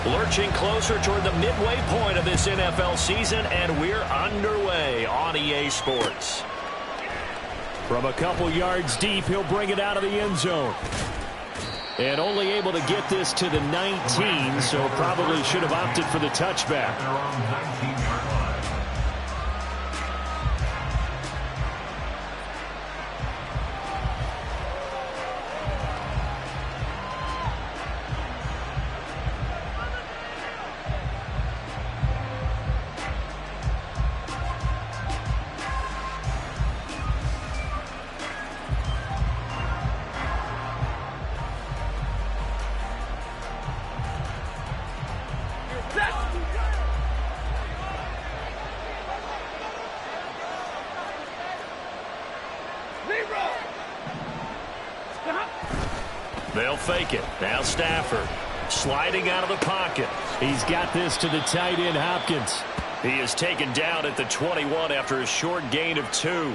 Lurching closer toward the midway point of this NFL season, and we're underway on EA Sports. From a couple yards deep, he'll bring it out of the end zone. And only able to get this to the 19, so probably should have opted for the touchback. They'll fake it. Now Stafford sliding out of the pocket. He's got this to the tight end, Hopkins. He is taken down at the 21 after a short gain of 2.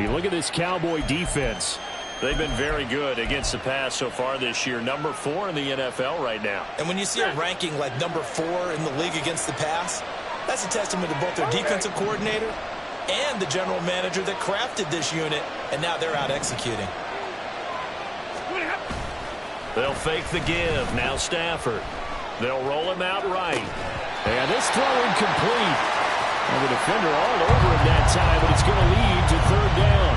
You look at this Cowboy defense. They've been very good against the pass so far this year. Number 4 in the NFL right now. And when you see a ranking like number 4 in the league against the pass, that's a testament to both their defensive coordinator and the general manager that crafted this unit, and now they're out executing. They'll fake the give. Now Stafford. They'll roll him out right. And this throw incomplete. And the defender all over him that time, but it's going to lead to 3rd down.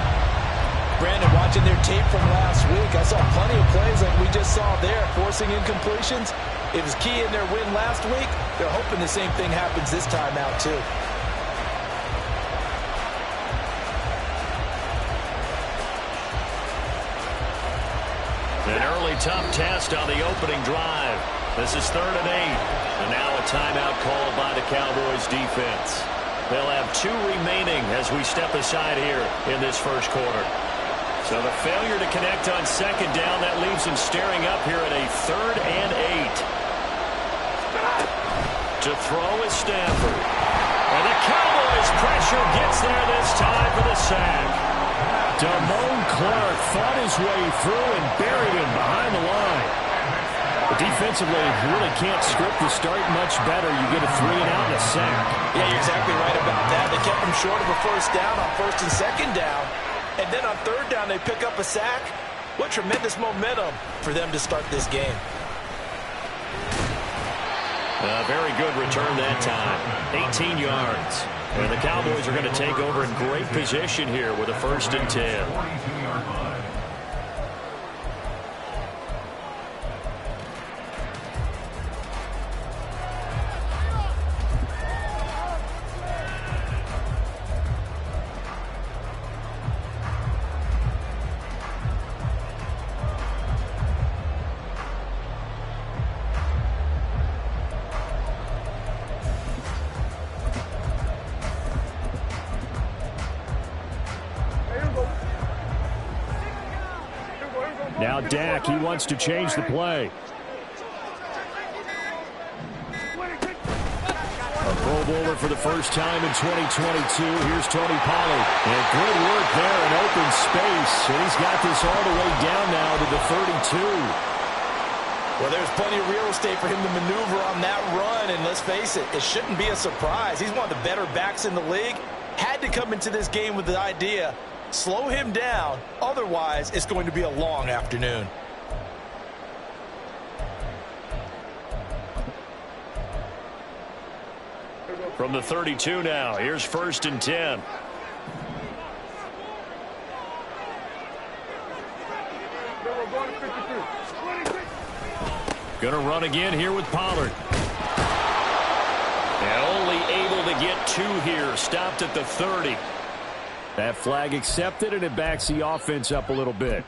Brandon, watching their tape from last week, I saw plenty of plays like we just saw there, forcing incompletions. It was key in their win last week. They're hoping the same thing happens this time out, too. An early tough test on the opening drive. This is 3rd and 8. And now a timeout called by the Cowboys defense. They'll have 2 remaining as we step aside here in this first quarter. So the failure to connect on 2nd down, that leaves him staring up here at a 3rd and 8. To throw is Stafford. And the Cowboys pressure gets there this time for the sack. Damone Clark fought his way through and buried him behind the line. But defensively, you really can't script the start much better. You get a 3 and out and a sack. Yeah, you're exactly right about that. They kept him short of a 1st down on 1st and 2nd down. And then on 3rd down, they pick up a sack. What tremendous momentum for them to start this game. A very good return that time. 18 yards. And the Cowboys are going to take over in great position here with a 1st and 10. Now Dak, he wants to change the play. A Pro Bowler for the first time in 2022. Here's Tony Pollard. And good work there in open space. And he's got this all the way down now to the 32. Well, there's plenty of real estate for him to maneuver on that run. And let's face it, it shouldn't be a surprise. He's one of the better backs in the league. Had to come into this game with the idea, slow him down. Otherwise, it's going to be a long afternoon. From the 32 now, here's 1st and 10. Going to run again here with Pollard. And only able to get 2 here. Stopped at the 30. That flag accepted, and it backs the offense up a little bit.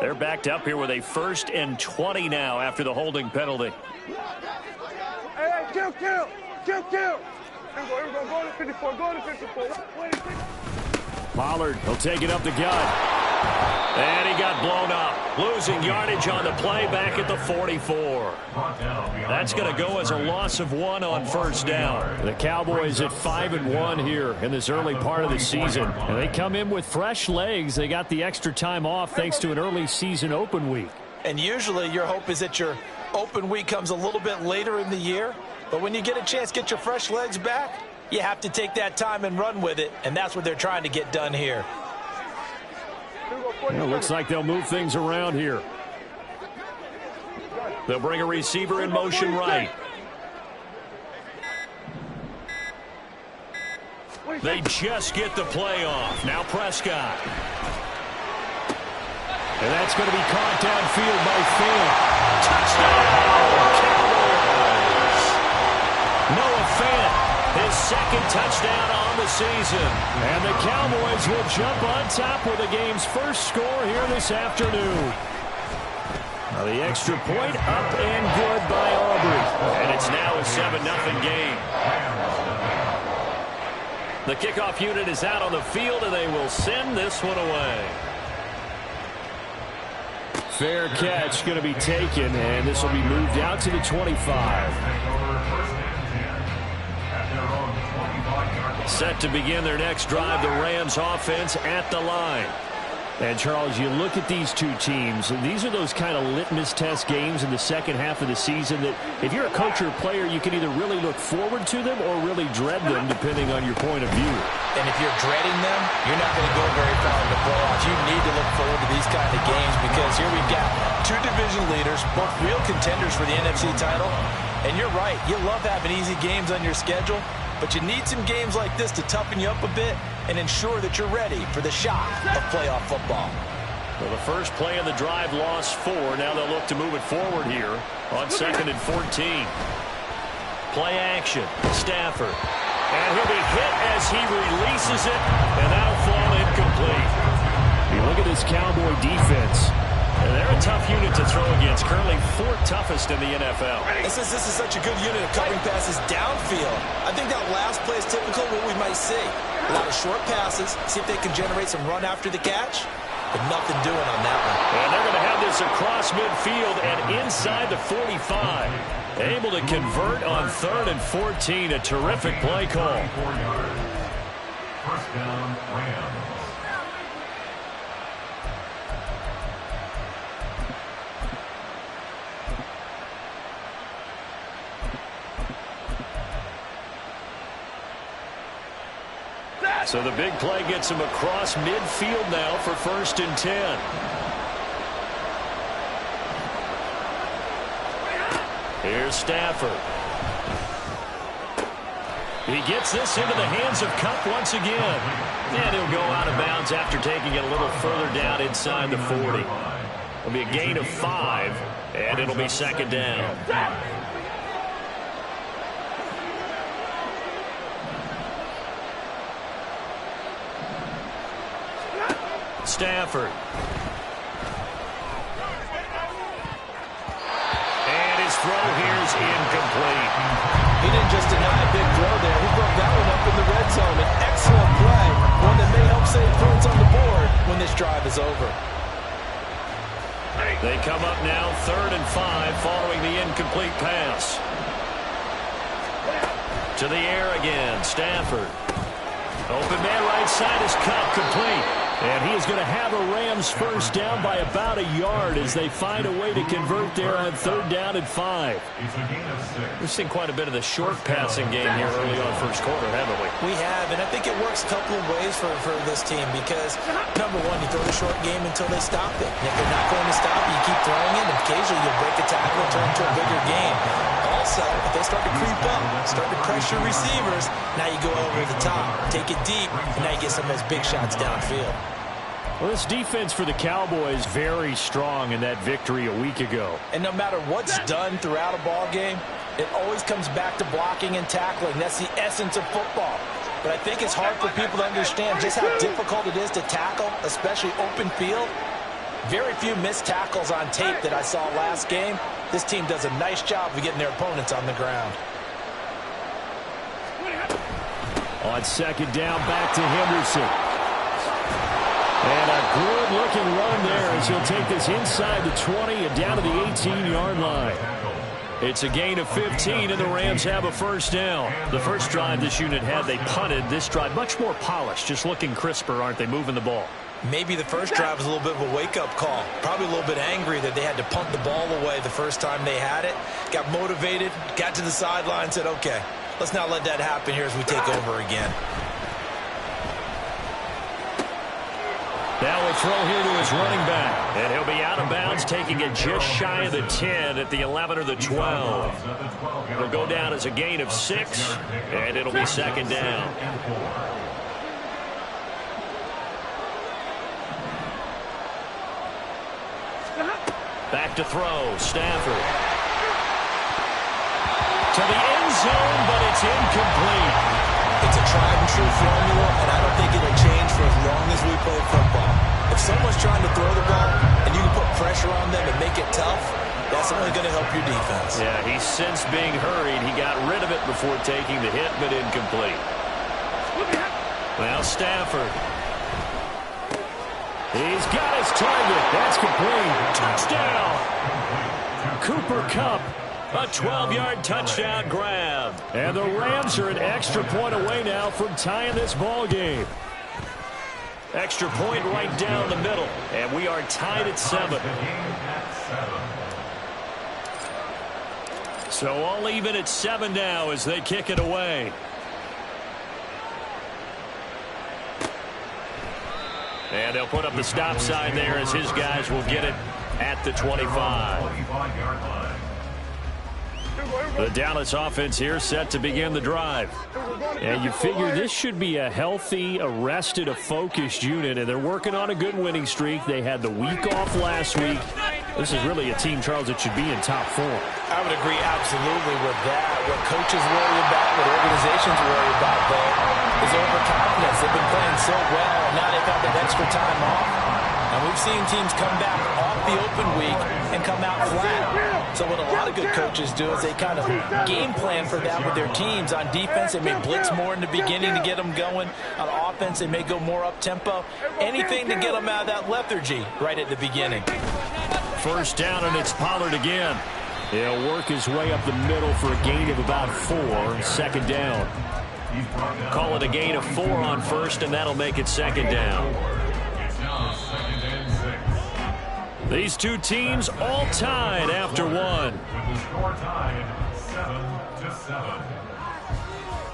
They're backed up here with a 1st and 20 now after the holding penalty. Hey, kill. Here we go. Go to 54. Pollard, he'll take it up the gut. And he got blown up. Losing yardage on the play back at the 44. That's going to go as a loss of 1 on first down. The Cowboys at 5-1 here in this early part of the season. And they come in with fresh legs. They got the extra time off thanks to an early season open week. And usually your hope is that your open week comes a little bit later in the year. But when you get a chance to get your fresh legs back, you have to take that time and run with it. And that's what they're trying to get done here. Well, looks like they'll move things around here. They'll bring a receiver in motion right. They just get the play off. Now Prescott. And that's going to be caught downfield by Fant. Touchdown, Cowboys! Noah Fant. His second touchdown on the season. And the Cowboys will jump on top with the game's first score here this afternoon. Now the extra point up and good by Aubrey. And it's now a 7-0 game. The kickoff unit is out on the field, and they will send this one away. Fair catch going to be taken, and this will be moved out to the 25. Set to begin their next drive, the Rams offense at the line. And, Charles, you look at these two teams, and these are those kind of litmus test games in the second half of the season that if you're a coach or a player, you can either really look forward to them or really dread them, depending on your point of view. And if you're dreading them, you're not going to go very far in the playoffs. You need to look forward to these kind of games because here we've got two division leaders, both real contenders for the NFC title. And you're right, you love having easy games on your schedule, but you need some games like this to toughen you up a bit and ensure that you're ready for the shock of playoff football. Well, the first play of the drive lost 4. Now they'll look to move it forward here on 2nd and 14. Play action. Stafford. And he'll be hit as he releases it, and that'll fall incomplete. You look at this Cowboy defense. And they're a tough unit to throw against. Currently 4th toughest in the NFL. This is such a good unit of covering passes downfield. I think that last play is typical of what we might see. A lot of short passes. See if they can generate some run after the catch. But nothing doing on that one. And they're going to have this across midfield and inside the 45. Able to convert on 3rd and 14. A terrific play call. First down, Rams. So the big play gets him across midfield now for 1st and 10. Here's Stafford. He gets this into the hands of Kupp once again. And he'll go out of bounds after taking it a little further down inside the 40. It'll be a gain of 5, and it'll be 2nd down. Stafford. And his throw here is incomplete. He didn't just deny a big throw there. He broke that one up in the red zone. An excellent play. One that may help save points on the board when this drive is over. They come up now 3rd and 5 following the incomplete pass. To the air again. Stafford. Open man right side is Kupp, complete. And he is going to have a Rams first down by about a yard as they find a way to convert there on 3rd down and 5. We've seen quite a bit of the short passing game here early on first quarter, haven't we? We have, and I think it works a couple of ways for this team because, number one, you throw the short game until they stop it. And if they're not going to stop it, you keep throwing it, and occasionally you'll break a tackle and turn into a bigger game. Also, if they start to creep up, start to pressure receivers, now you go over the top, take it deep, and now you get some of those big shots downfield. Well, this defense for the Cowboys very strong in that victory a week ago. And no matter what's done throughout a ball game, it always comes back to blocking and tackling. That's the essence of football. But I think it's hard for people to understand just how difficult it is to tackle, especially open field. Very few missed tackles on tape that I saw last game. This team does a nice job of getting their opponents on the ground. On 2nd down, back to Henderson. And a good-looking run there as he'll take this inside the 20 and down to the 18-yard line. It's a gain of 15, and the Rams have a first down. The first drive this unit had, they punted. This drive, much more polished, just looking crisper, aren't they, moving the ball? Maybe the first drive was a little bit of a wake-up call. Probably a little bit angry that they had to punt the ball away the first time they had it. Got motivated, got to the sideline, said, okay, let's not let that happen here as we take over again. Now a throw here to his running back. And he'll be out of bounds, taking it just shy of the 10 at the 11 or the 12. It'll go down as a gain of 6, and it'll be second down. Back to throw, Stafford. To the end zone, but it's incomplete. It's a tried-and-true formula, and I don't think it'll change for as long as we play football. If someone's trying to throw the ball and you can put pressure on them and make it tough, that's only going to help your defense. Yeah, he's since being hurried. He got rid of it before taking the hit, but incomplete. Now Stafford. He's got his target. That's complete. Touchdown. Cooper Kupp. A 12-yard touchdown grab. And the Rams are an extra point away now from tying this ball game. Extra point right down the middle. And we are tied at 7. So all even at 7 now as they kick it away. And they'll put up the stop sign there as his guys will get it at the 25. The Dallas offense here set to begin the drive. And you figure this should be a healthy, arrested, a focused unit, and they're working on a good winning streak. They had the week off last week. This is really a team, Charles, that should be in top 4. I would agree absolutely with that. What coaches worry about, what organizations worry about, though, is overconfidence. They've been playing so well, and now they've got that extra time off. And we've seen teams come back off the open week and come out flat. So what a lot of good coaches do is they kind of game plan for that with their teams. On defense, they may blitz more in the beginning to get them going. On offense, they may go more up-tempo. Anything to get them out of that lethargy right at the beginning. First down, and it's Pollard again. He'll work his way up the middle for a gain of about 4. Second down. Call it a gain of 4 on first, and that'll make it second down. These two teams all tied after 1.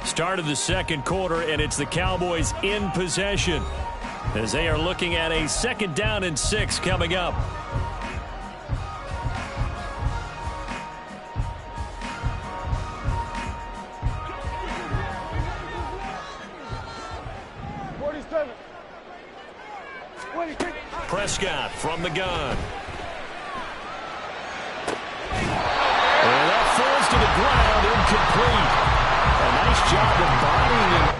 Start of the second quarter, and it's the Cowboys in possession as they are looking at a second down and 6 coming up. Prescott from the gun. And that falls to the ground, incomplete. A nice job of bodying him.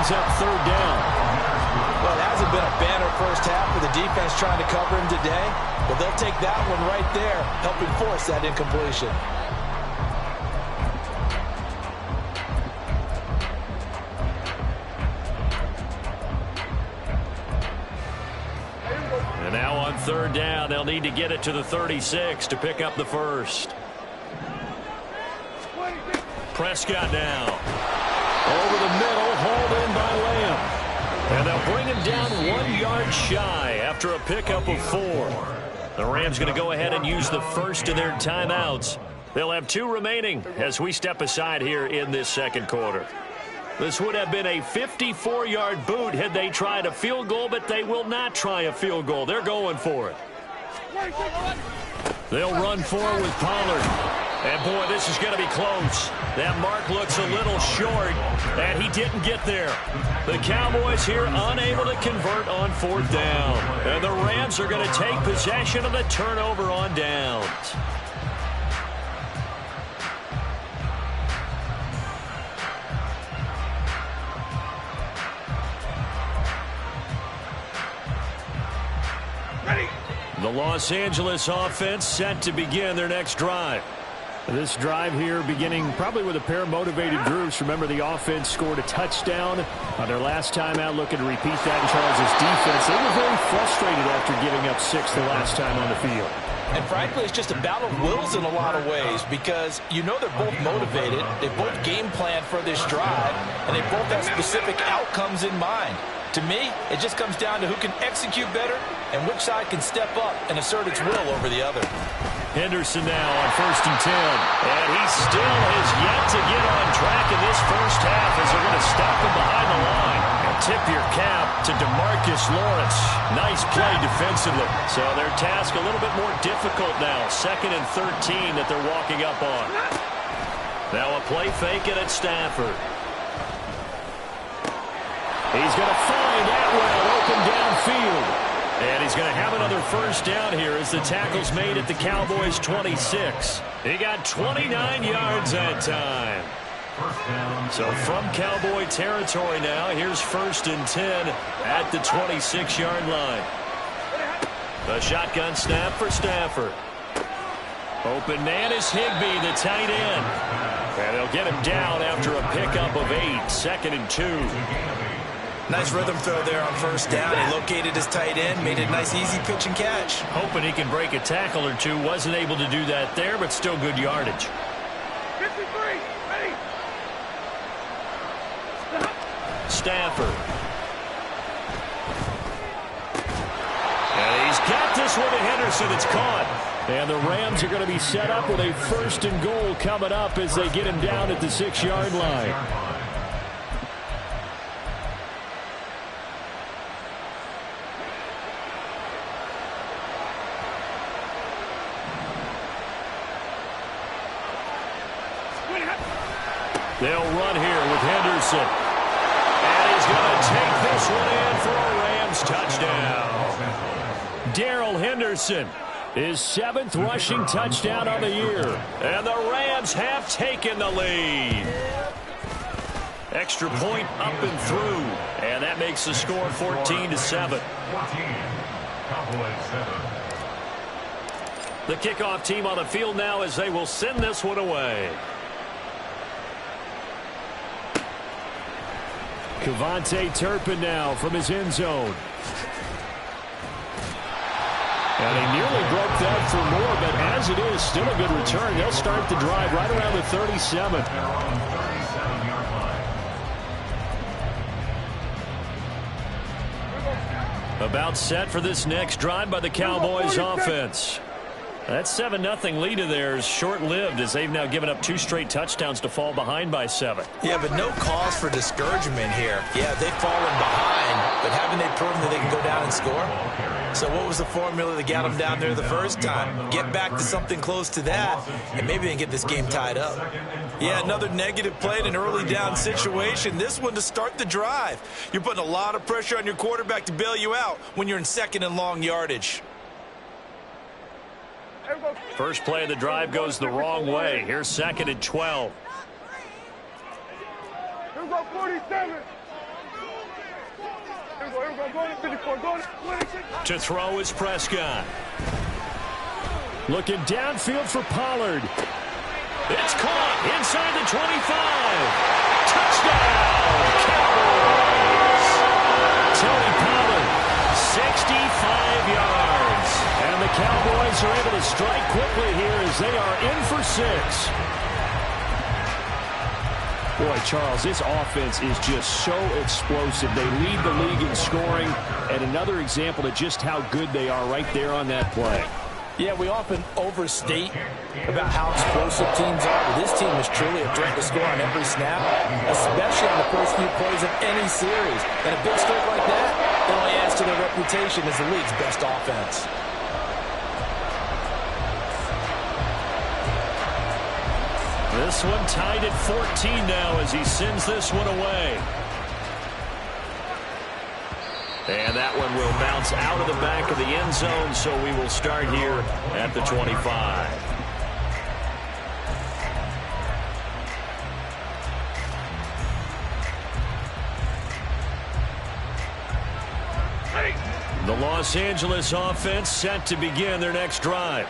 Up third down. Well, it hasn't been a banner first half for the defense trying to cover him today, but they'll take that one right there, helping force that incompletion. And now on third down, they'll need to get it to the 36 to pick up the first. Prescott now. Over the middle, hauled in by Lamb. And they'll bring him down 1 yard shy after a pickup of 4. The Rams going to go ahead and use the first of their timeouts. They'll have 2 remaining as we step aside here in this second quarter. This would have been a 54-yard boot had they tried a field goal, but they will not try a field goal. They're going for it. They'll run forward with Pollard. And, boy, this is going to be close. That mark looks a little short, and he didn't get there. The Cowboys here unable to convert on 4th down. And the Rams are going to take possession of the turnover on downs. The Los Angeles offense set to begin their next drive. This drive here beginning probably with a pair of motivated groups. Remember, the offense scored a touchdown on their last time out, looking to repeat that in Charles' defense. They were very frustrated after giving up 6 the last time on the field. And frankly, it's just a battle of wills in a lot of ways because you know they're both motivated, they both game plan for this drive, and they both have specific outcomes in mind. To me, it just comes down to who can execute better and which side can step up and assert its will over the other. Henderson now on 1st and 10. And he still has yet to get on track in this first half as they're going to stop him behind the line. And tip your cap to DeMarcus Lawrence. Nice play defensively. So their task a little bit more difficult now. 2nd and 13 that they're walking up on. Now a play fake it at Stafford. He's going to find Atwell open downfield. And he's going to have another first down here as the tackle's made at the Cowboys' 26. He got 29 yards that time. So from Cowboy territory now, here's 1st and 10 at the 26-yard line. A shotgun snap for Stafford. Open man is Higbee, the tight end. And they'll get him down after a pickup of 8, 2nd and 2. Nice rhythm throw there on 1st down. He located his tight end, made it a nice easy pitch and catch. Hoping he can break a tackle or two. Wasn't able to do that there, but still good yardage. 53, ready. Stafford. And he's got this one to Henderson. It's caught. And the Rams are going to be set up with a 1st and goal coming up as they get him down at the 6-yard line. They'll run here with Henderson. And he's going to take this one in for a Rams touchdown. Darrell Henderson, his 7th rushing touchdown on the year. And the Rams have taken the lead. Extra point up and through. And that makes the score 14-7. The kickoff team on the field now as they will send this one away. Kevontae Turpin now from his end zone. And he nearly broke that for more, but as it is, still a good return. They'll start the drive right around the 37. About set for this next drive by the Cowboys offense. That 7-0 lead of theirs short-lived as they've now given up 2 straight touchdowns to fall behind by 7. Yeah, but no cause for discouragement here. Yeah, they've fallen behind, but haven't they proven that they can go down and score? So what was the formula that got them down there the first time? Get back to something close to that, and maybe they can get this game tied up. Yeah, another negative play in an early down situation. This one to start the drive. You're putting a lot of pressure on your quarterback to bail you out when you're in 2nd and long yardage. First play of the drive goes the wrong way. Here's 2nd and 12. Here we go, 47. Here we go, go to 54, go to 26. To throw is Prescott. Looking downfield for Pollard. It's caught inside the 25. Touchdown, Cowboys. Tony Pollard, 65 yards. And the Cowboys are able to strike quickly here as they are in for 6. Boy, Charles, this offense is just so explosive. They lead the league in scoring, and another example of just how good they are right there on that play. Yeah, we often overstate about how explosive teams are, but this team is truly a threat to score on every snap, especially on the first few plays of any series. And a big streak like that, it only adds to their reputation as the league's best offense. This one tied at 14 now as he sends this one away. And that one will bounce out of the back of the end zone, so we will start here at the 25. The Los Angeles offense set to begin their next drive.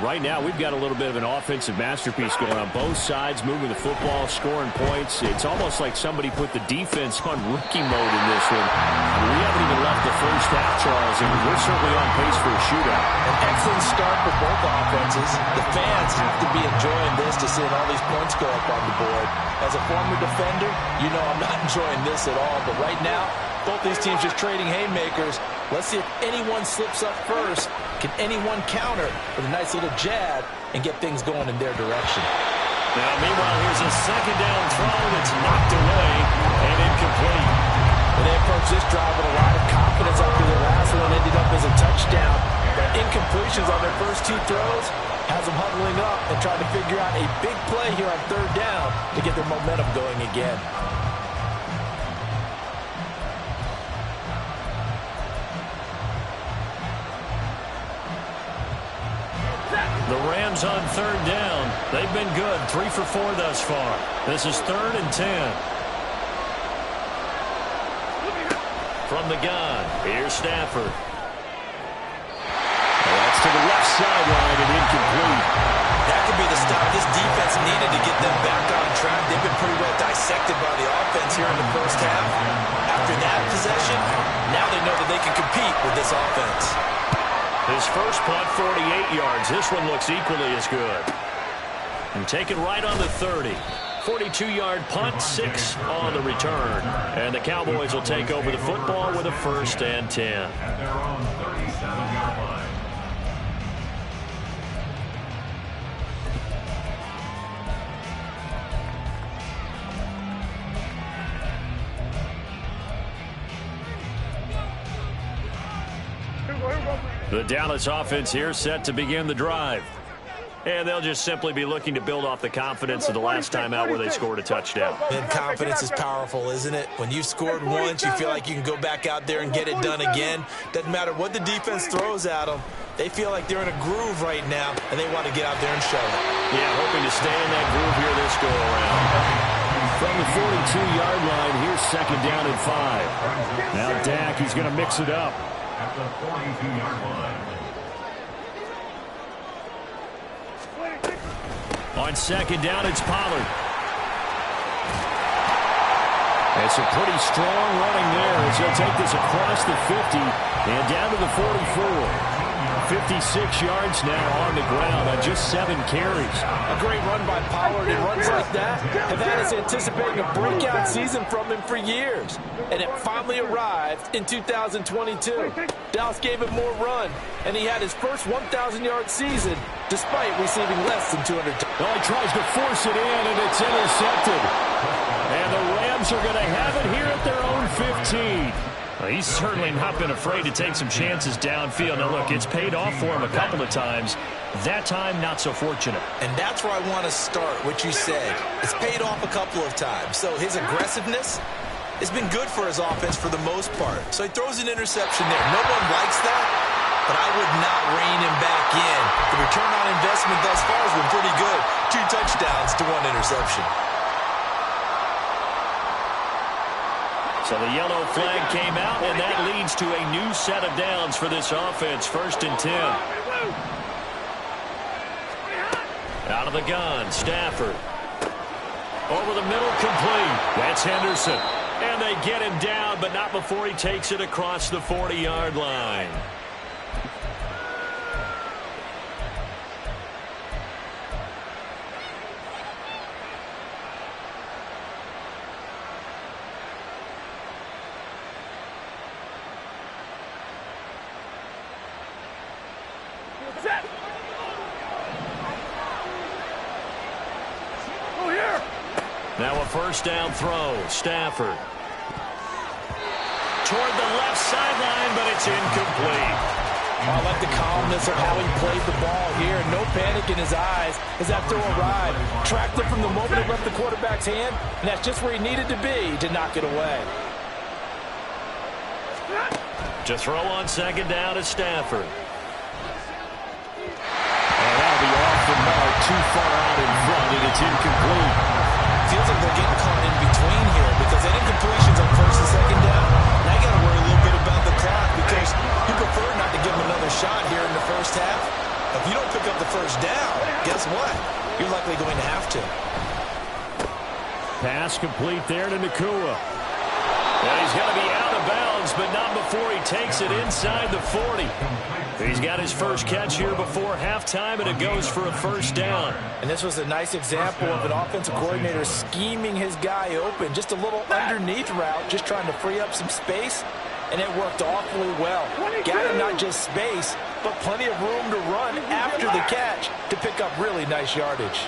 Right now, we've got a little bit of an offensive masterpiece going on both sides, moving the football, scoring points. It's almost like somebody put the defense on rookie mode in this one. We haven't even left the first half, Charles, and we're certainly on pace for a shootout. An excellent start for both offenses. The fans have to be enjoying this to seeing all these points go up on the board. As a former defender, you know I'm not enjoying this at all. But right now, both these teams just trading haymakers. Let's see if anyone slips up first. Can anyone counter with a nice little jab and get things going in their direction? Now, meanwhile, here's a second down throw that's knocked away and incomplete. Well, they approached this drive with a lot of confidence after the last one ended up as a touchdown. But incompletions on their first two throws has them huddling up and trying to figure out a big play here on third down to get their momentum going again. The Rams on third down. They've been good, 3 for 4 thus far. This is 3rd and 10. From the gun, here's Stafford. That's to the left sideline and incomplete. That could be the stop this defense needed to get them back on track. They've been pretty well dissected by the offense here in the first half. After that possession, now they know that they can compete with this offense. His first punt, 48 yards. This one looks equally as good. And taken right on the 30. 42-yard punt, 6 on the return. And the Cowboys will take over the football with a 1st and 10. The Dallas offense here set to begin the drive. And they'll just simply be looking to build off the confidence of the last time out where they scored a touchdown. And confidence is powerful, isn't it? When you've scored once, you feel like you can go back out there and get it done again. Doesn't matter what the defense throws at them. They feel like they're in a groove right now, and they want to get out there and show it. Yeah, hoping to stay in that groove here this go-around. From the 42-yard line, here's 2nd down and 5. Now Dak, he's going to mix it up. At the 42-yard line. On 2nd down, it's Pollard. It's a pretty strong running there as he'll take this across the 50 and down to the 44. 56 yards now on the ground on just 7 carries. A great run by Pollard, and runs like that have had us anticipating a breakout season from him for years. And it finally arrived in 2022. Dallas gave him more run, and he had his first 1,000-yard season despite receiving less than 200 times. Well, he tries to force it in, and it's intercepted. And the Rams are going to have it here at their own 15. Well, he's certainly not been afraid to take some chances downfield. Now, look, it's paid off for him a couple of times. That time, not so fortunate. And that's where I want to start, what you said. It's paid off a couple of times. So his aggressiveness has been good for his offense for the most part. So he throws an interception there. No one likes that, but I would not rein him back in. The return on investment thus far has been pretty good. 2 touchdowns to 1 interception. So the yellow flag came out, and that leads to a new set of downs for this offense. 1st and 10. Out of the gun, Stafford. Over the middle, complete. That's Henderson. And they get him down, but not before he takes it across the 40-yard line. Now a 1st down throw. Stafford. Toward the left sideline, but it's incomplete. I like the calmness of how he played the ball here. No panic in his eyes as that throw arrived. Tracked it from the moment it left the quarterback's hand, and that's just where he needed to be to knock it away. To throw on second down is Stafford. And that'll be off the mark, too far out in front, and it's incomplete. Feels like they're getting caught in between here because that incompletion's on first and second down. Now you got to worry a little bit about the clock because you prefer not to give him another shot here in the first half. If you don't pick up the first down, guess what? You're likely going to have to. Pass complete there to Nakua. And he's going to be out of bounds, but not before he takes it inside the 40. He's got his first catch here before halftime, and it goes for a first down. And this was a nice example of an offensive coordinator scheming his guy open. Just a little underneath route, just trying to free up some space, and it worked awfully well. Got him not just space, but plenty of room to run after the catch to pick up really nice yardage.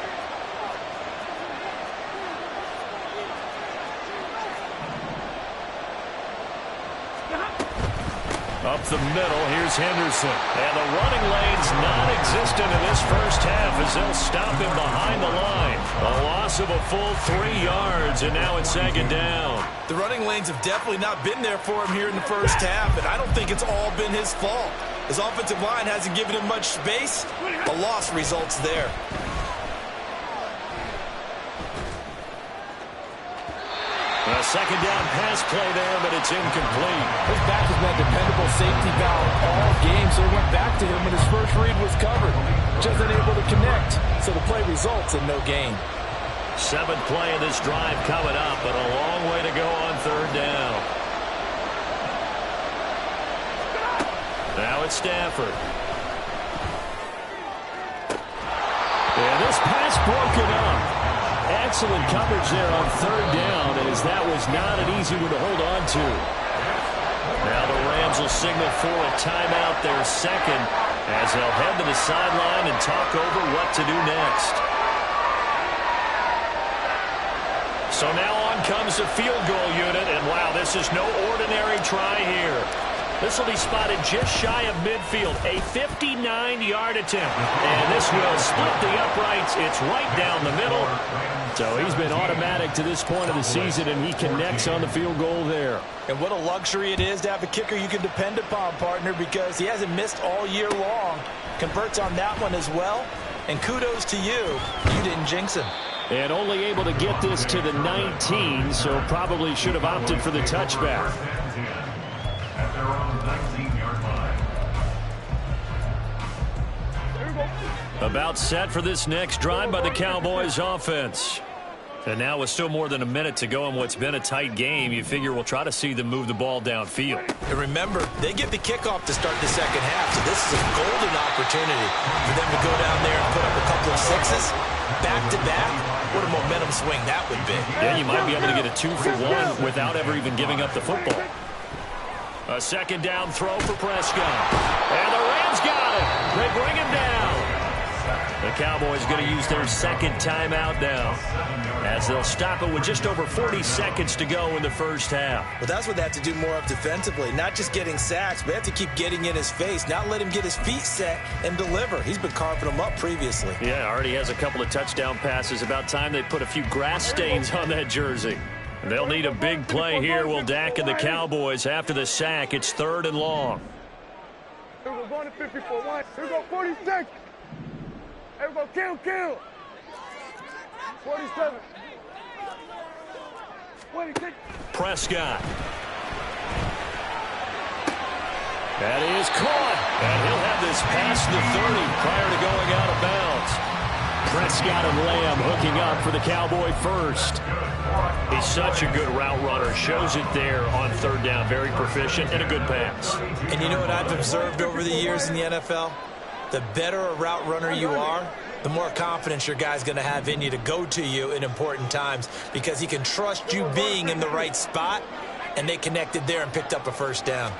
Up the middle, here's Henderson. And the running lane's non-existent in this first half as they'll stop him behind the line. A loss of a full 3 yards, and now it's second down. The running lanes have definitely not been there for him here in the first half, and I don't think it's all been his fault. His offensive line hasn't given him much space. A loss results there. A second down pass play there, but it's incomplete. His back has been a dependable safety valve all game, so he went back to him when his first read was covered. Just unable to connect, so the play results in no gain. 7th play of this drive coming up, but a long way to go on third down. Now it's Stafford. And this pass broken up. Excellent coverage there on third down, as that was not an easy one to hold on to. Now the Rams will signal for a timeout, their second, as they'll head to the sideline and talk over what to do next. So now on comes the field goal unit, and wow, this is no ordinary try here. This will be spotted just shy of midfield, a 59-yard attempt. And this will split the uprights. It's right down the middle. So he's been automatic to this point of the season, and he connects on the field goal there. And what a luxury it is to have a kicker you can depend upon, partner, because he hasn't missed all year long. Converts on that one as well. And kudos to you. You didn't jinx him. And only able to get this to the 19, so probably should have opted for the touchback. About set for this next drive by the Cowboys offense. And now with still more than a minute to go in what's been a tight game, you figure we'll try to see them move the ball downfield. And remember, they get the kickoff to start the second half, so this is a golden opportunity for them to go down there and put up a couple of sixes back-to-back. What a momentum swing that would be. Yeah, you might be able to get a 2-for-1 without ever even giving up the football. A second down throw for Prescott. And the Rams got it. They bring him down. The Cowboys going to use their second timeout now, as they'll stop it with just over 40 seconds to go in the first half. Well, that's what they have to do more of defensively. Not just getting sacks, but they have to keep getting in his face, not let him get his feet set and deliver. He's been carving them up previously. Yeah, already has a couple of touchdown passes. About time they put a few grass stains on that jersey. They'll need a big play here, will Dak and the Cowboys. After the sack, it's 3rd and long. Here we go, going to 54. Here we go, 46. Here we go, kill. 47. 26. Prescott. That is caught. And he'll have this past the 30 prior to going out of bounds. Prescott and Lamb hooking up for the Cowboy first. He's such a good route runner. Shows it there on third down. Very proficient and a good pass. And you know what I've observed over the years in the NFL? The better a route runner you are, the more confidence your guy's going to have in you to go to you in important times, because he can trust you being in the right spot, and they connected there and picked up a first down.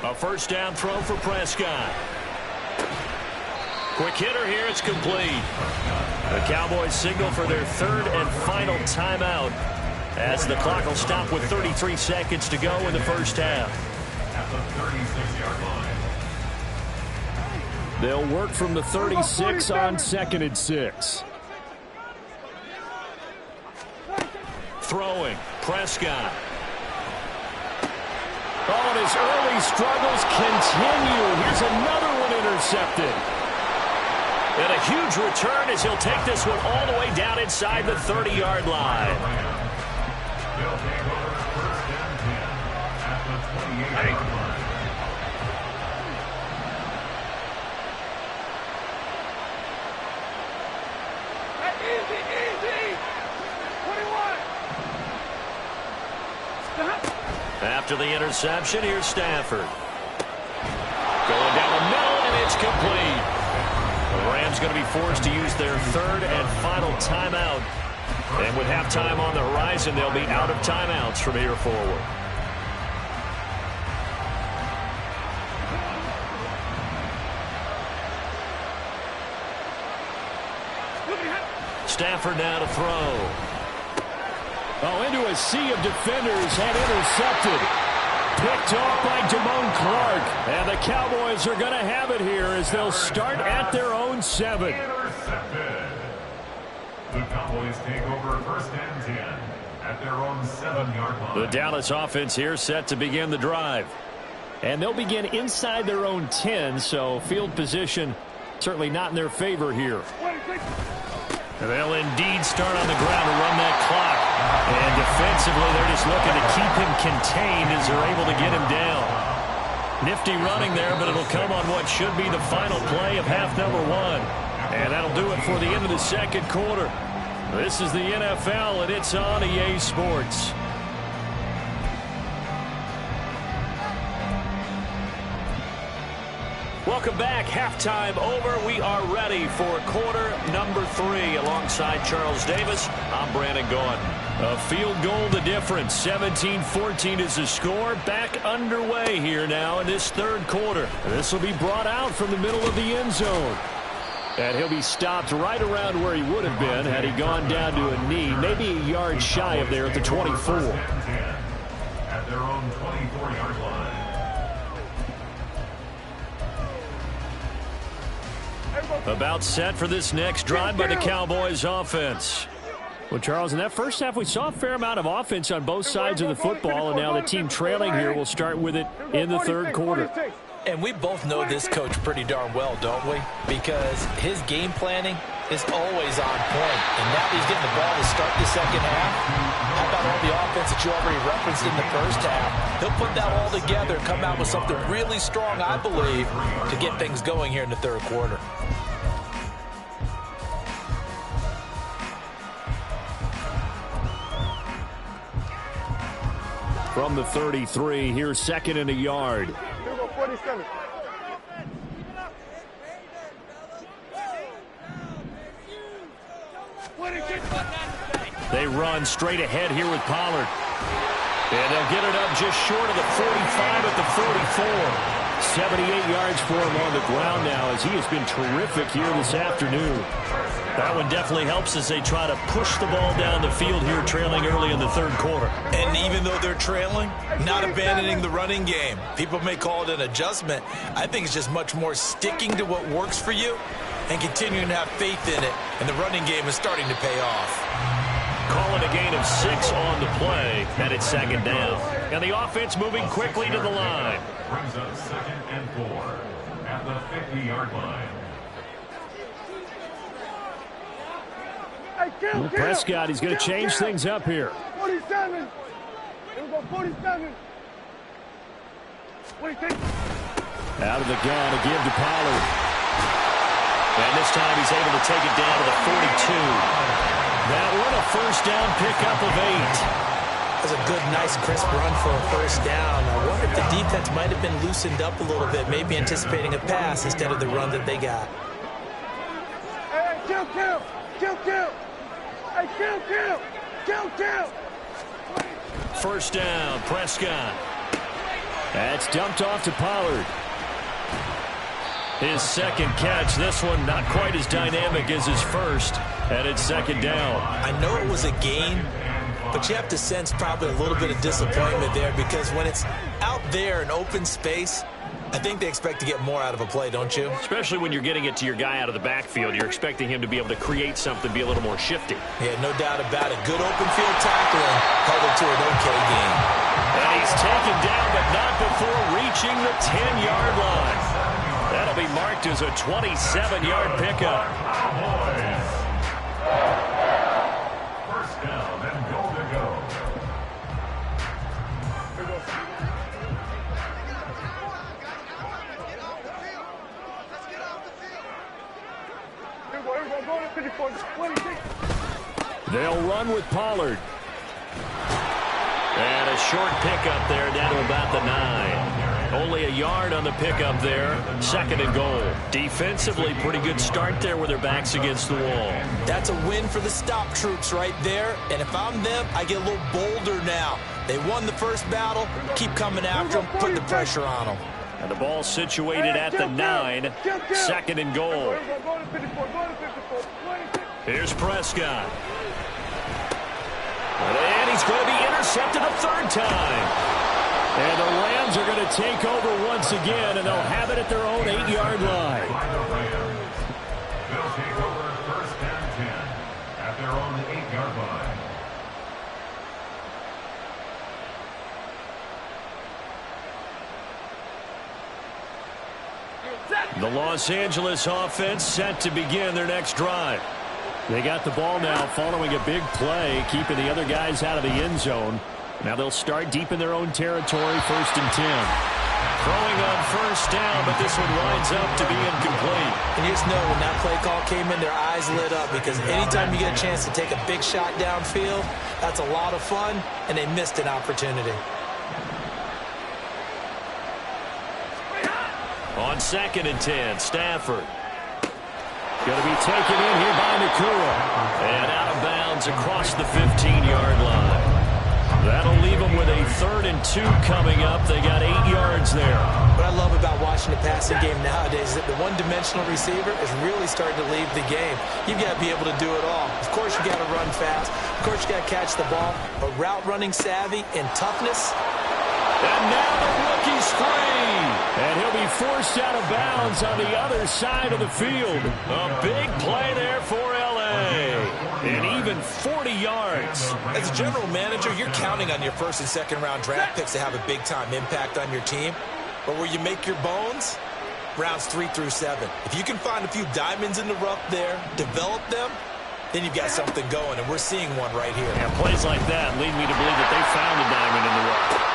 A first down throw for Prescott. Quick hitter here, it's complete. The Cowboys signal for their 3rd and final timeout, as the clock will stop with 33 seconds to go in the first half. At the 36-yard line. They'll work from the 36 on 2nd and 6. Throwing, Prescott. Oh, and his early struggles continue. Here's another one intercepted. And a huge return as he'll take this one all the way down inside the 30-yard line. They'll take over first and 10 at the 28-yard line. Easy. 21. After the interception, here's Stafford. Going down the middle, and it's complete. The Rams going to be forced to use their third and final timeout. And with halftime on the horizon, they'll be out of timeouts from here forward. Stafford now to throw. Oh, into a sea of defenders and intercepted. Picked off by Damone Clark. And the Cowboys are going to have it here as they'll start at their own 7. Intercepted. The Cowboys take over first and 10 at their own 7-yard line. The Dallas offense here set to begin the drive. And they'll begin inside their own 10, so field position certainly not in their favor here. They'll indeed start on the ground to run that clock. And defensively, they're just looking to keep him contained as they're able to get him down. Nifty running there, but it'll come on what should be the final play of half number 1. And that'll do it for the end of the second quarter. This is the NFL, and it's on EA Sports. Welcome back. Halftime over. We are ready for quarter number 3. Alongside Charles Davis, I'm Brandon Gaudin. A field goal the difference. 17-14 is the score. Back underway here now in this third quarter. This will be brought out from the middle of the end zone. And he'll be stopped right around where he would have been had he gone down to a knee, maybe a yard shy of there at the 24. At their own 24-yard line. About set for this next drive by the Cowboys offense. Well, Charles, in that first half, we saw a fair amount of offense on both sides of the football, and now the team trailing here will start with it in the third quarter. And we both know this coach pretty darn well, don't we? Because his game planning is always on point. And now he's getting the ball to start the second half. How about all the offense that you already referenced in the first half? He'll put that all together, come out with something really strong, I believe, to get things going here in the third quarter. From the 33, here's 2nd and a yard. Here we go, 47. They run straight ahead here with Pollard. And they'll get it up just short of the 45 at the 44. 78 yards for him on the ground now as he has been terrific here this afternoon. That one definitely helps as they try to push the ball down the field here, trailing early in the third quarter. And even though they're trailing, not abandoning the running game. People may call it an adjustment. I think it's just much more sticking to what works for you and continuing to have faith in it. And the running game is starting to pay off. Calling a gain of 6 on the play, and it's 2nd down. And the offense moving quickly to the line. Brings up 2nd and 4 at the 50-yard line. Well, Prescott, he's going to change things up here. 47. Here we go, 47. 46. Out of the gun to give to Pollard. And this time he's able to take it down to the 42. That one a first down pickup of 8. That was a good, nice, crisp run for a first down. I wonder if the defense might have been loosened up a little bit, maybe anticipating a pass instead of the run that they got. Hey, kill. Hey, kill. First down, Prescott. That's dumped off to Pollard. His second catch, this one not quite as dynamic as his first, and it's 2nd down. I know it was a gain, but you have to sense probably a little bit of disappointment there because when it's out there in open space, I think they expect to get more out of a play, don't you? Especially when you're getting it to your guy out of the backfield. You're expecting him to be able to create something, be a little more shifty. Yeah, no doubt about it. Good open field tackling. Held it to an okay game. And he's taken down, but not before reaching the 10-yard line. That'll be marked as a 27-yard pickup. First down and goal to go. They'll run with Pollard. And a short pickup there down to about the 9. Only a yard on the pickup there. 2nd and goal. Defensively, pretty good start there with their backs against the wall. That's a win for the stop troops right there. And if I'm them, I get a little bolder now. They won the first battle. Keep coming after them. Put the pressure on them. And the ball situated at the 9. 2nd and goal. Here's Prescott. And he's going to be intercepted a 3rd time. And the Rams are going to take over once again, and they'll have it at their own 8-yard line. They'll take over 1st and 10 at their own 8-yard line. The Los Angeles offense set to begin their next drive. They got the ball now following a big play, keeping the other guys out of the end zone. Now they'll start deep in their own territory, 1st and 10. Throwing on 1st down, but this one winds up to be incomplete. And you just know when that play call came in, their eyes lit up, because anytime you get a chance to take a big shot downfield, that's a lot of fun, and they missed an opportunity. On 2nd and 10, Stafford. Going to be taken in here by Nakua. And out of bounds across the 15-yard line. That'll leave them with a 3rd and 2 coming up. They got 8 yards there. What I love about watching the passing game nowadays is that the one-dimensional receiver is really starting to leave the game. You've got to be able to do it all. Of course, you got to run fast. Of course, you got to catch the ball. But route running savvy and toughness. And now the rookie's free. And he'll be forced out of bounds on the other side of the field. A big play there for L.A. And even 40 yards. As a general manager, you're counting on your 1st and 2nd round draft picks to have a big-time impact on your team. But where you make your bones, rounds 3 through 7. If you can find a few diamonds in the rough there, develop them, then you've got something going. And we're seeing one right here. And plays like that lead me to believe that they found a diamond in the rough.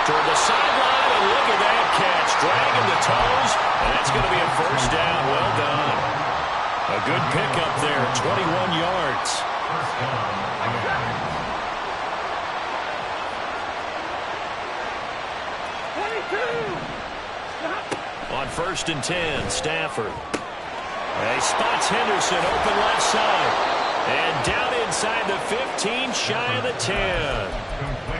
Toward the sideline, and look at that catch. Dragging the toes, and that's going to be a 1st down. Well done. A good pickup there, 21 yards. On 1st and 10, Stafford. He spots Henderson open left side. And down inside the 15, shy of the 10.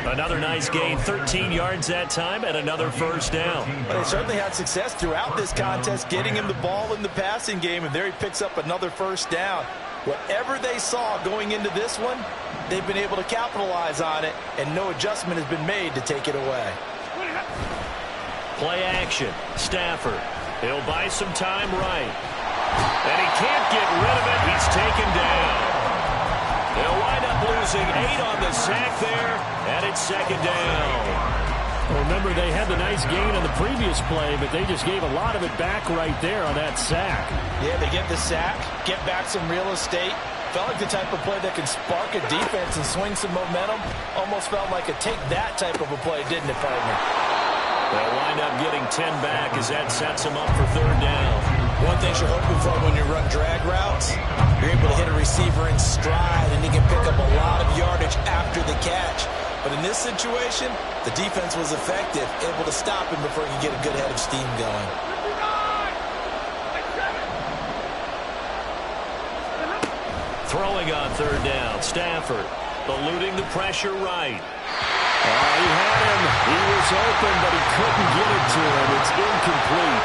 Another nice gain, 13 yards that time, and another 1st down. But they certainly had success throughout this contest, getting him the ball in the passing game, and there he picks up another 1st down. Whatever they saw going into this one, they've been able to capitalize on it, and no adjustment has been made to take it away. Play action, Stafford. He'll buy some time right. And he can't get rid of it. He's taken down. They'll wind up losing 8 on the sack there, and it's 2nd down. Well, remember, they had the nice gain on the previous play, but they just gave a lot of it back right there on that sack. Yeah, they get the sack, get back some real estate. Felt like the type of play that can spark a defense and swing some momentum. Almost felt like a take-that type of a play, didn't it, partner? They'll wind up getting 10 back as that sets them up for 3rd down. One thing you're hoping for when you run drag routes, you're able to hit a receiver in stride, and he can pick up a lot of yardage after the catch. But in this situation, the defense was effective, able to stop him before he could get a good head of steam going. Throwing on 3rd down, Stafford eluding the pressure right. He had him. He was open, but he couldn't get it to him. It's incomplete.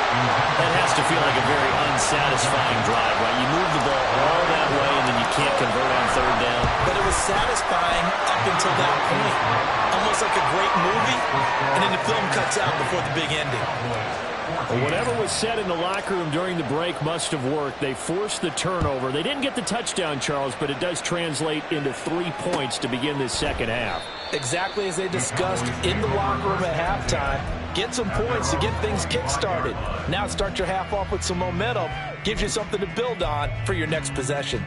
That has to feel like a very unsatisfying drive, right? You move the ball all that way, and then you can't convert on 3rd down. But it was satisfying up until that point. Almost like a great movie, and then the film cuts out before the big ending. Well, whatever was said in the locker room during the break must have worked. They forced the turnover. They didn't get the touchdown, Charles, but it does translate into 3 points to begin this second half. Exactly as they discussed in the locker room at halftime. Get some points to get things kick-started. Now start your half off with some momentum. Gives you something to build on for your next possession.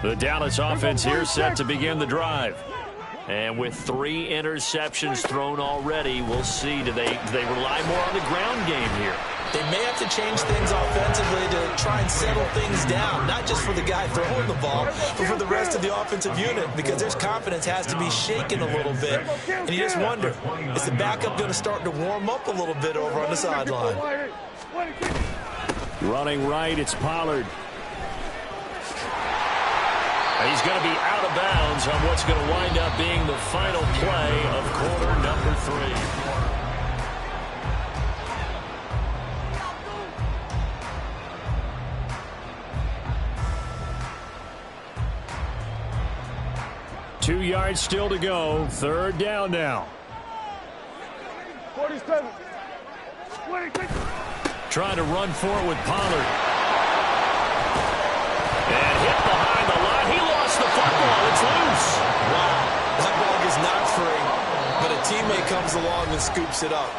The Dallas offense here set to begin the drive. And with 3 interceptions thrown already, we'll see. Do they rely more on the ground game here? They may have to change things offensively to try and settle things down, not just for the guy throwing the ball, but for the rest of the offensive unit, because their confidence has to be shaken a little bit. And you just wonder, is the backup going to start to warm up a little bit over on the sideline? Running right, it's Pollard. He's going to be out of bounds on what's going to wind up being the final play of quarter number 3. Two yards still to go. Third down now. 47. Trying to run for it with Pollard. And hit behind the line. He lost the football. It's loose. Wow, that ball is not free, but a teammate comes along and scoops it up.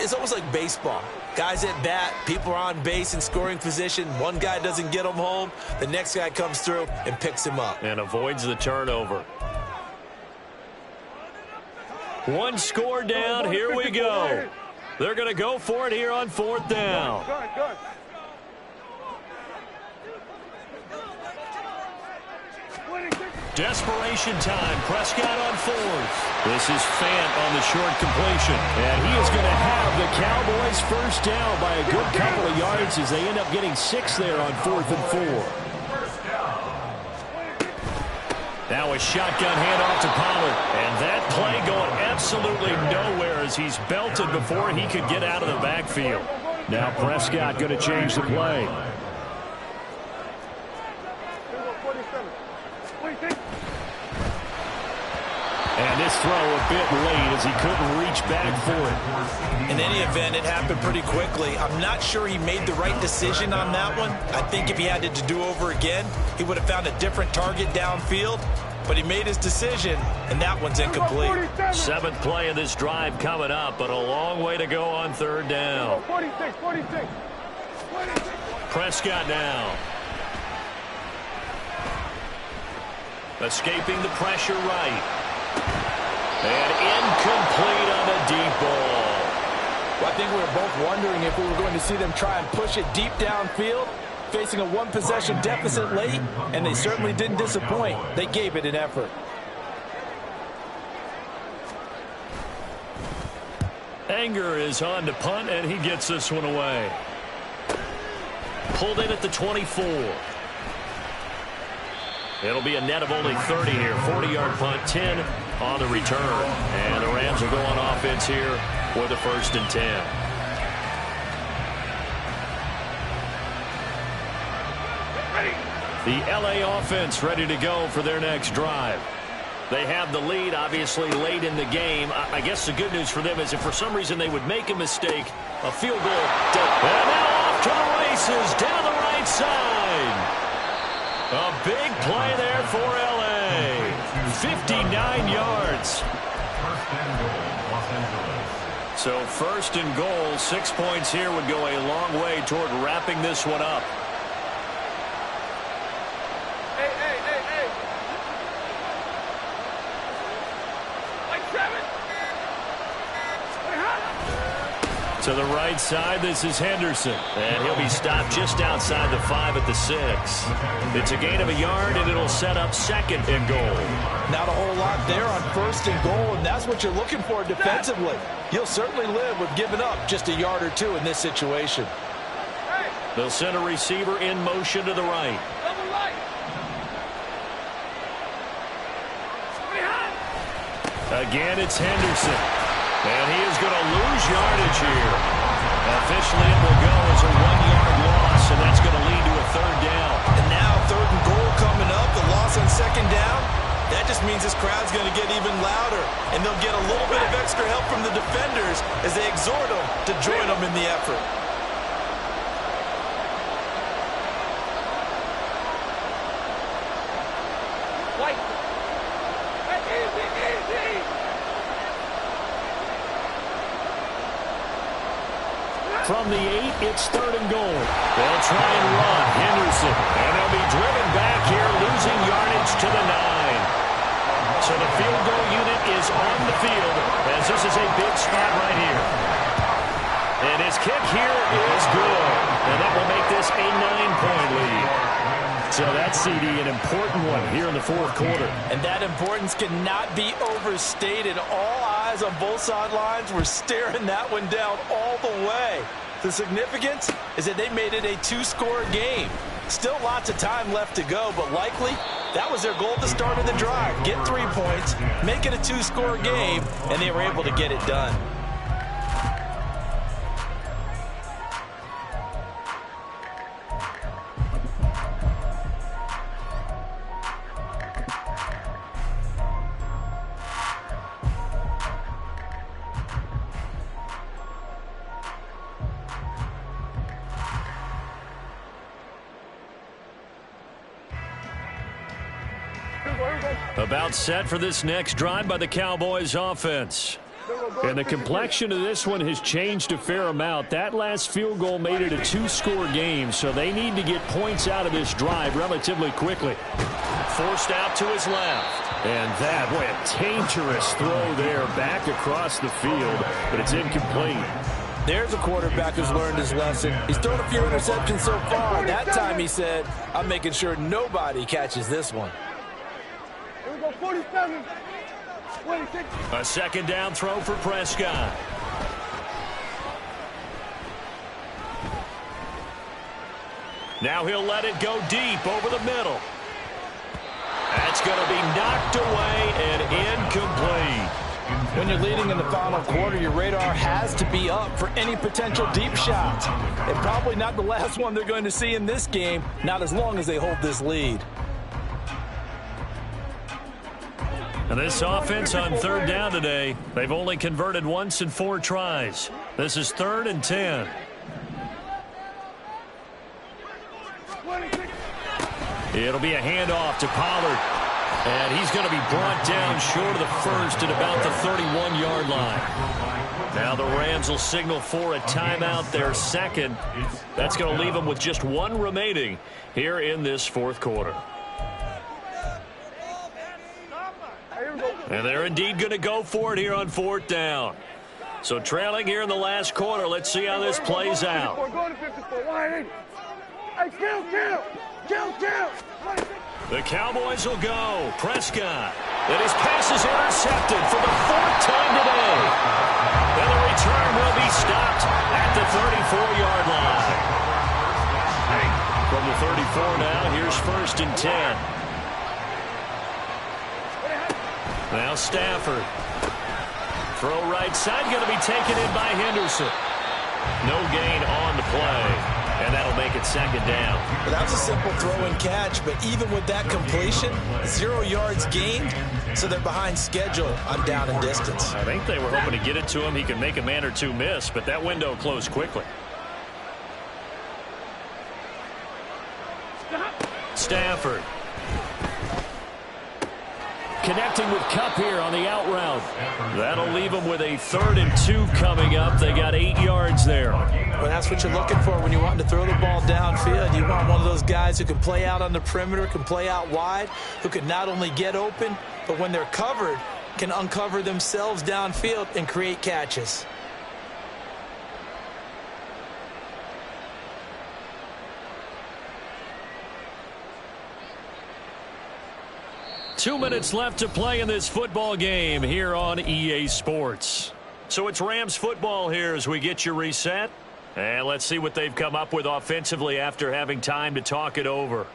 It's almost like baseball. Guys at bat, people are on base in scoring position. One guy doesn't get him home. The next guy comes through and picks him up. And avoids the turnover. One score down. Here we go. They're going to go for it here on 4th down. Good. Desperation time. Prescott on 4th. This is Fant on the short completion. And he is going to have the Cowboys first down by a good couple of yards as they end up getting 6 there on 4th and 4. Now a shotgun handoff to Pollard. And that play going absolutely nowhere as he's belted before he could get out of the backfield. Now Prescott going to change the play. And this throw a bit late as he couldn't reach back for it. In any event, it happened pretty quickly. I'm not sure he made the right decision on that one. I think if he had it to do over again, he would have found a different target downfield. But he made his decision, and that one's incomplete. 7th play of this drive coming up, but a long way to go on 3rd down. 46. Prescott now. Escaping the pressure right. And incomplete on a deep ball. Well, I think we were both wondering if we were going to see them try and push it deep downfield, facing a one-possession deficit late, and they certainly didn't disappoint. They gave it an effort. Anger is on to punt, and he gets this one away. Pulled in at the 24. It'll be a net of only 30 here. 40-yard punt, 10 on the return. And the Rams will go on offense here with a 1st and 10. The L.A. offense ready to go for their next drive. They have the lead, obviously, late in the game. I guess the good news for them is if for some reason they would make a mistake, a field goal. And now off to the races down the right side. A big play there for L.A. 59 yards. So 1st and goal, 6 points here would go a long way toward wrapping this one up. Hey. To the right side, this is Henderson. And he'll be stopped just outside the 5 at the 6. It's a gain of a yard, and it'll set up 2nd and goal. Not a whole lot there on 1st and goal, and that's what you're looking for defensively. You'll certainly live with giving up just a yard or two in this situation. They'll send a receiver in motion to the right. Again, it's Henderson. And he is going to lose yardage here. Officially, it will go as a 1-yard loss, and that's going to lead to a third down. And now 3rd and goal coming up. The loss on 2nd down. That just means this crowd's going to get even louder. And they'll get a little bit of extra help from the defenders as they exhort them to join them in the effort. From the 8, it's 3rd and goal. They'll try and run. Henderson. And they'll be driven back here, losing yardage to the 9. So the field goal unit is on the field as this is a big spot right here. And his kick here is good. And that will make this a 9-point lead. So that's, CD, an important one here in the 4th quarter. And that importance cannot be overstated. All eyes on both sidelines were staring that one down all the way. The significance is that they made it a 2-score game. Still lots of time left to go, but likely that was their goal at the start of the drive. Get 3 points, make it a 2-score game, and they were able to get it done. About set for this next drive by the Cowboys offense. And the complexion of this one has changed a fair amount. That last field goal made it a 2-score game, so they need to get points out of this drive relatively quickly. Forced out to his left. And that, boy, a dangerous throw there back across the field, but it's incomplete. There's a quarterback who's learned his lesson. He's thrown a few interceptions so far. That time he said, I'm making sure nobody catches this one. Here we go, 47, 26. A 2nd down throw for Prescott. Now he'll let it go deep over the middle. That's going to be knocked away and incomplete. When you're leading in the final quarter, your radar has to be up for any potential deep shots. And probably not the last one they're going to see in this game, not as long as they hold this lead. And this offense on 3rd down today, they've only converted once in 4 tries. This is 3rd and 10. It'll be a handoff to Pollard. And he's going to be brought down short of the first at about the 31-yard line. Now the Rams will signal for a timeout, their 2nd. That's going to leave them with just 1 remaining here in this 4th quarter. And they're indeed going to go for it here on 4th down. So trailing here in the last quarter. Let's see how this plays out. The Cowboys will go. Prescott. And his pass is intercepted for the 4th time today. And the return will be stopped at the 34-yard line. From the 34 now, here's 1st and 10. Now Stafford. Throw right side, going to be taken in by Henderson. No gain on the play. And that'll make it 2nd down. Well, that was a simple throw and catch, but even with that completion, 0 yards gained, so they're behind schedule on down and distance. I think they were hoping to get it to him. He could make a man or two miss, but that window closed quickly. Stafford. Connecting with Kupp here on the out route. That'll leave them with a 3rd and 2 coming up. They got 8 yards there. Well, that's what you're looking for when you want to throw the ball downfield. You want one of those guys who can play out on the perimeter, can play out wide, who can not only get open, but when they're covered, can uncover themselves downfield and create catches. Two minutes left to play in this football game here on EA Sports. So it's Rams football here as we get you reset. And let's see what they've come up with offensively after having time to talk it over.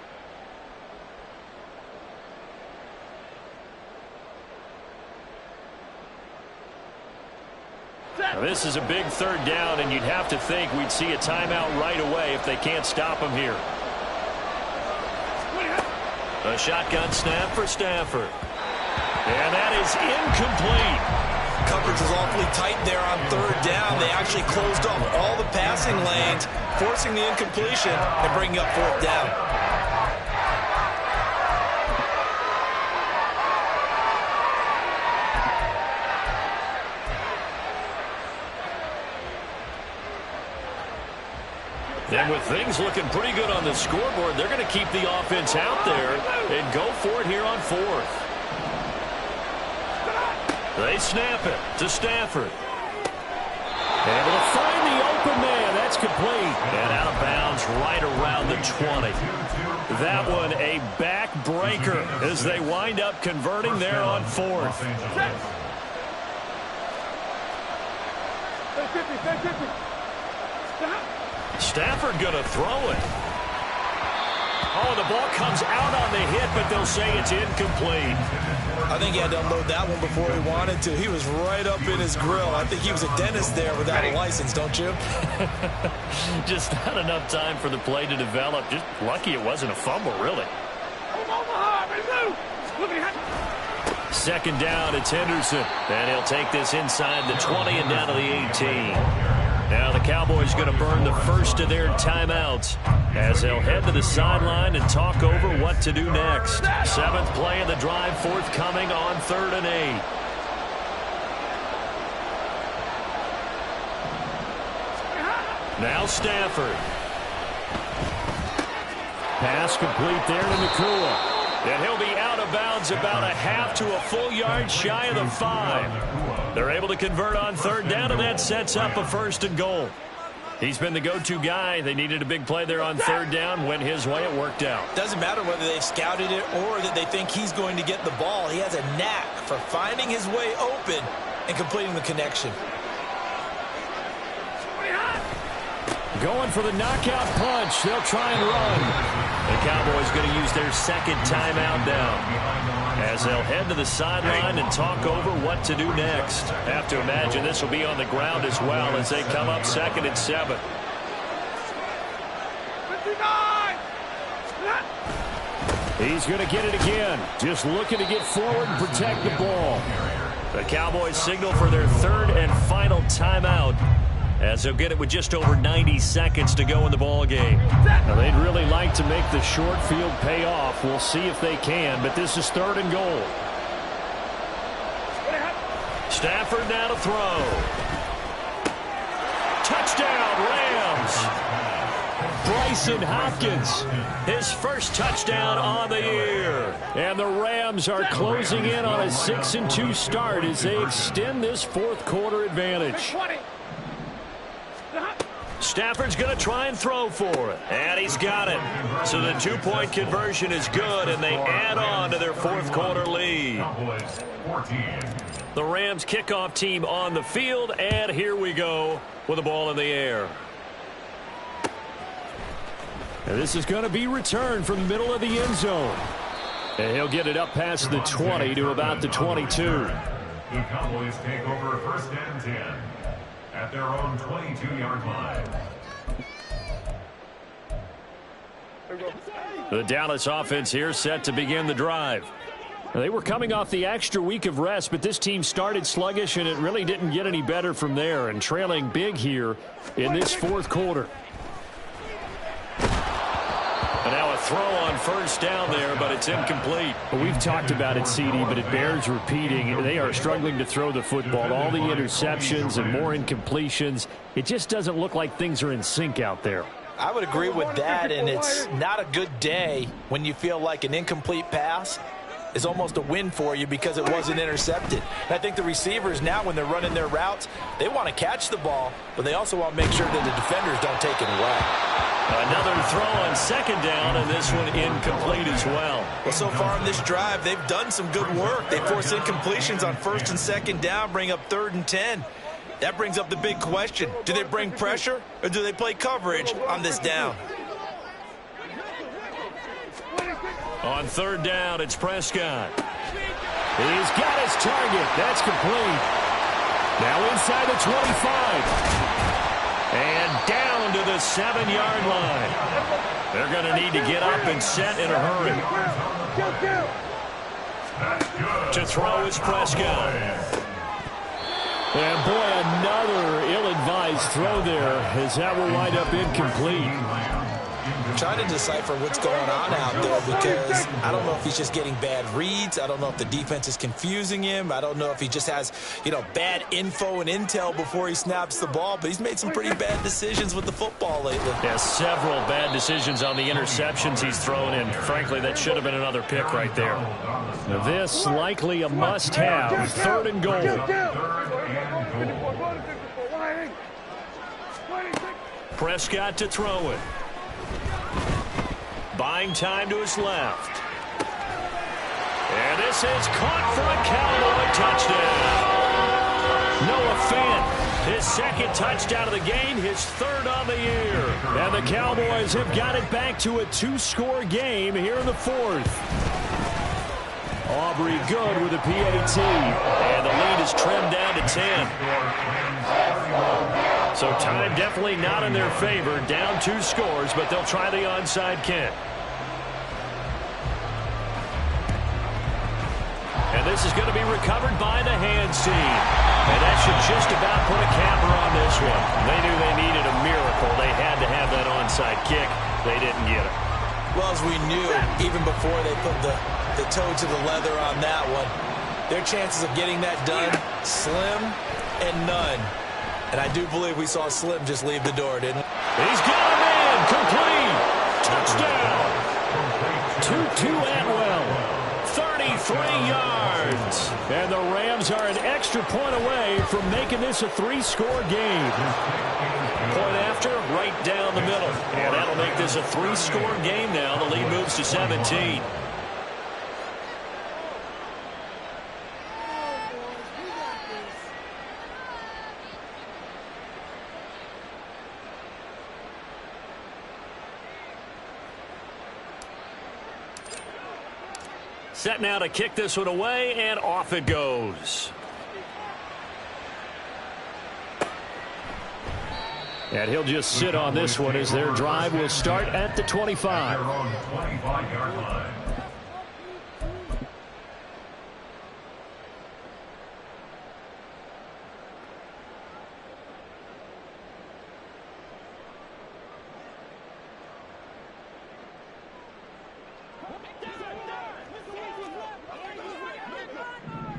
Now, this is a big third down, and you'd have to think we'd see a timeout right away if they can't stop him here. A shotgun snap for Stafford. And that is incomplete. Coverage was awfully tight there on third down. They actually closed off all the passing lanes, forcing the incompletion and bringing up fourth down. And with things looking pretty good on the scoreboard, they're going to keep the offense out there and go for it here on fourth. They snap it to Stafford. Able to find the open man. That's complete. And out of bounds right around the 20. That one a backbreaker as they wind up converting there on fourth. Stafford going to throw it. Oh, the ball comes out on the hit, but they'll say it's incomplete. I think he had to unload that one before he wanted to. He was right up in his grill. I think he was a dentist there without a license, don't you? Just not enough time for the play to develop. Just lucky it wasn't a fumble, really. Second down, it's Henderson. And he'll take this inside the 20 and down to the 18. Now the Cowboys going to burn the first of their timeouts as they'll head to the sideline and talk over what to do next. Seventh play of the drive forthcoming on 3rd and 8. Now Stafford. Pass complete there to Nakua. And he'll be out of bounds about a half to a full yard shy of the 5. They're able to convert on 3rd down, and that sets up a 1st and goal. He's been the go-to guy. They needed a big play there on 3rd down. Went his way. It worked out. Doesn't matter whether they've scouted it or that they think he's going to get the ball. He has a knack for finding his way open and completing the connection. Going for the knockout punch. They'll try and run. The Cowboys going to use their second timeout down as they'll head to the sideline and talk over what to do next. Have to imagine this will be on the ground as well as they come up 2nd and 7. He's going to get it again. Just looking to get forward and protect the ball. The Cowboys signal for their 3rd and final timeout, as they'll get it with just over 90 seconds to go in the ball game. Now, they'd really like to make the short field pay off. We'll see if they can, but this is 3rd and goal. Stafford now to throw. Touchdown, Rams. Bryson Hopkins, his first touchdown on the year. And the Rams are closing in on a 6-2 start as they extend this 4th quarter advantage. Stafford's going to try and throw for it. And he's got it. So the 2-point conversion is good, and they add on to their 4th quarter lead. The Rams kickoff team on the field, and here we go with the ball in the air. And this is going to be returned from the middle of the end zone. And he'll get it up past the 20 to about the 22. The Cowboys take over 1st and 10. At their own 22-yard line. The Dallas offense here set to begin the drive. They were coming off the extra week of rest, but this team started sluggish, and it really didn't get any better from there, and trailing big here in this 4th quarter. And now a throw on 1st down there, but it's incomplete. Well, we've talked about it, CD, but it bears repeating. They are struggling to throw the football. All the interceptions and more incompletions. It just doesn't look like things are in sync out there. I would agree with that, and it's not a good day when you feel like an incomplete pass is almost a win for you because it wasn't intercepted. And I think the receivers now, when they're running their routes, they want to catch the ball, but they also want to make sure that the defenders don't take it away. Another throw on 2nd down, and this one incomplete as well. Well, so far in this drive, they've done some good work. They force incompletions on 1st and 2nd down, bring up 3rd and 10. That brings up the big question. Do they bring pressure or do they play coverage on this down? On third down, it's Prescott. He's got his target. That's complete. Now inside the 25. And down to the 7-yard line. They're going to need to get up and set in a hurry. To throw is Prescott. And boy, another ill-advised throw there, as that will wind up incomplete. I'm trying to decipher what's going on out there because I don't know if he's just getting bad reads. I don't know if the defense is confusing him. I don't know if he just has, bad info and intel before he snaps the ball. But he's made some pretty bad decisions with the football lately. Yeah, several bad decisions on the interceptions he's thrown in. Frankly, that should have been another pick right there. Now this likely a must-have. Third and goal. Prescott to throw it. Buying time to his left. And this is caught for a Cowboy touchdown. Noah Fant, his second touchdown of the game, his third on the year. And the Cowboys have got it back to a 2-score game here in the fourth. Aubrey good with a PAT. And the lead is trimmed down to 10. So time definitely not in their favor. Down 2 scores, but they'll try the onside kick. And this is going to be recovered by the hands team. And that should just about put a capper on this one. They knew they needed a miracle. They had to have that onside kick. They didn't get it. Well, as we knew, even before they put the toe to the leather on that one, their chances of getting that done, slim and none. And I do believe we saw Slim just leave the door, didn't we? He's got him in. Complete. Touchdown. Tutu Atwell. 33 yards. And the Rams are an extra point away from making this a 3-score game. Point after, right down the middle. And that'll make this a 3-score game now. The lead moves to 17. Set now to kick this one away, and off it goes. And he'll just sit on this one as their drive will start at the 25.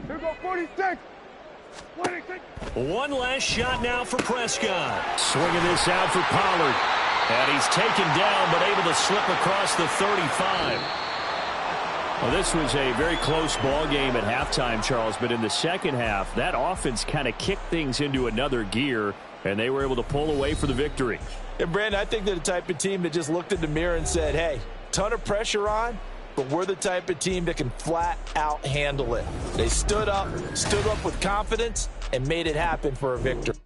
Here go 46. 26. One last shot now for Prescott. Swinging this out for Pollard. And he's taken down, but able to slip across the 35. Well, this was a very close ball game at halftime, Charles, but in the second half, that offense kind of kicked things into another gear, and they were able to pull away for the victory. And, Brandon, I think they're the type of team that just looked in the mirror and said, hey, ton of pressure on, but we're the type of team that can flat out handle it. They stood up with confidence, and made it happen for a victory.